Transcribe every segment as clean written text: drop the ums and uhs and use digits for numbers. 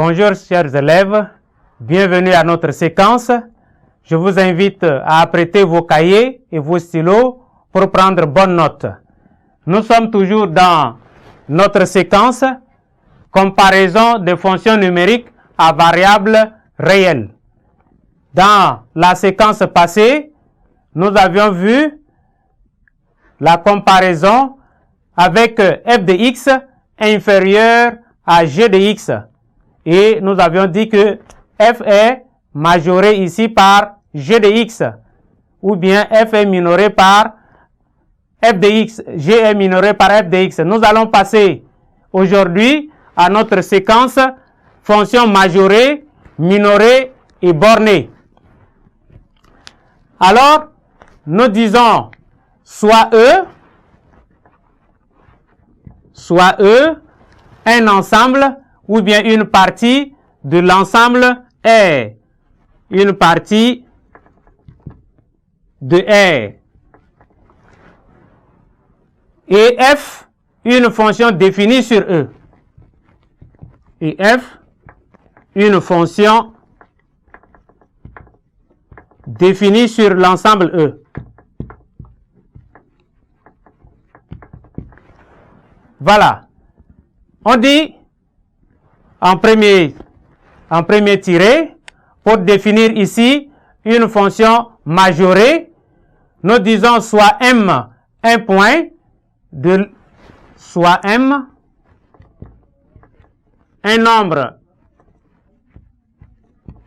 Bonjour chers élèves, bienvenue à notre séquence. Je vous invite à apprêter vos cahiers et vos stylos pour prendre bonne note. Nous sommes toujours dans notre séquence comparaison des fonctions numériques à variables réelles. Dans la séquence passée, nous avions vu la comparaison avec f de x inférieur à g de x. Et nous avions dit que f est majoré ici par g de x, ou bien f est minoré par f de x, g est minoré par f de x. Nous allons passer aujourd'hui à notre séquence fonction majorée, minorée et bornée. Alors, nous disons soit E, un ensemble ou bien une partie de l'ensemble R. Une partie de R. Et F, une fonction définie sur E. Et F, une fonction définie sur l'ensemble E. Voilà. On dit en premier tiré, pour définir ici une fonction majorée, nous disons soit M un point, soit M un nombre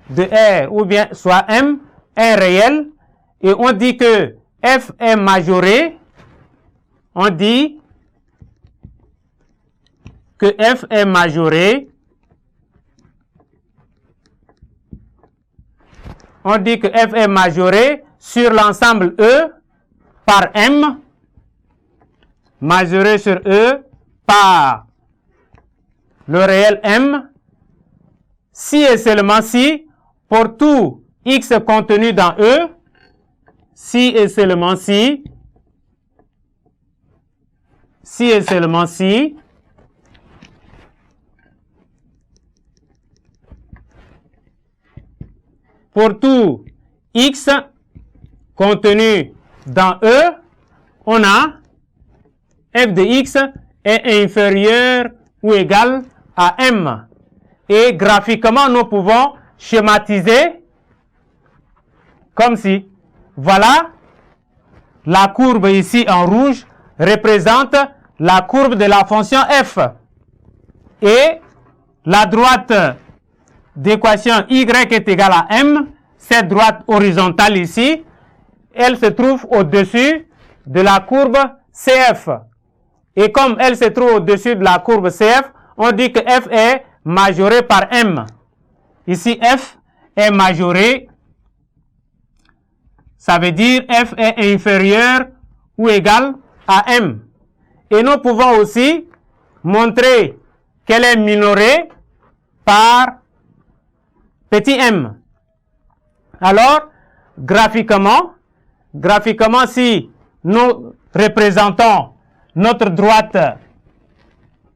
de R, ou bien soit M un réel, et on dit que F est majoré, on dit que F est majoré, on dit que F est majoré sur l'ensemble E par M, majoré sur E par le réel M, si et seulement si, pour tout X contenu dans E, si et seulement si, si et seulement si, pour tout X contenu dans E, on a f de X est inférieur ou égal à M. Et graphiquement, nous pouvons schématiser comme si, voilà, la courbe ici en rouge représente la courbe de la fonction f. Et la droite d'équation y est égale à m, cette droite horizontale ici, elle se trouve au-dessus de la courbe CF. Et comme elle se trouve au-dessus de la courbe CF, on dit que f est majoré par m. Ici, f est majoré, ça veut dire f est inférieur ou égal à m. Et nous pouvons aussi montrer qu'elle est minorée par petit m. Alors, graphiquement, si nous représentons notre droite,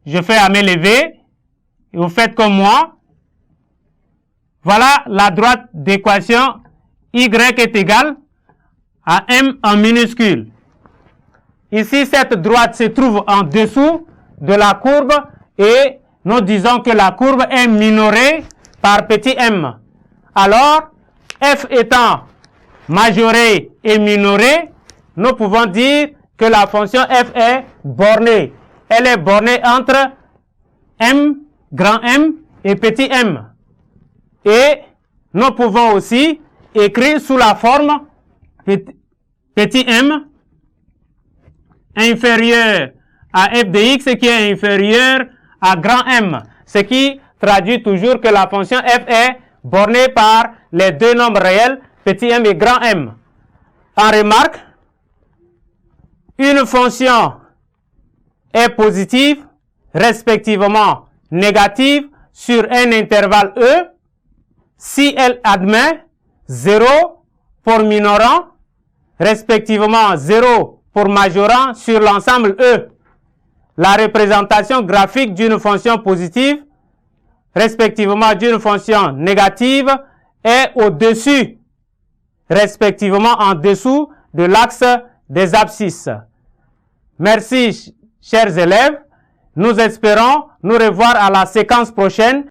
je fais à main levée, et vous faites comme moi. Voilà la droite d'équation y est égale à m en minuscule. Ici, cette droite se trouve en dessous de la courbe et nous disons que la courbe est minorée par petit m. Alors, f étant majoré et minoré, nous pouvons dire que la fonction f est bornée. Elle est bornée entre m, grand M et petit m. Et nous pouvons aussi écrire sous la forme petit m inférieur à f de x qui est inférieur à grand M. Ce qui traduit toujours que la fonction f est bornée par les deux nombres réels, petit m et grand M. En remarque, une fonction est positive, respectivement négative, sur un intervalle E, si elle admet 0 pour minorant, respectivement 0 pour majorant sur l'ensemble E. La représentation graphique d'une fonction positive respectivement d'une fonction négative, est au-dessus, respectivement en dessous de l'axe des abscisses. Merci, chers élèves. Nous espérons nous revoir à la séquence prochaine.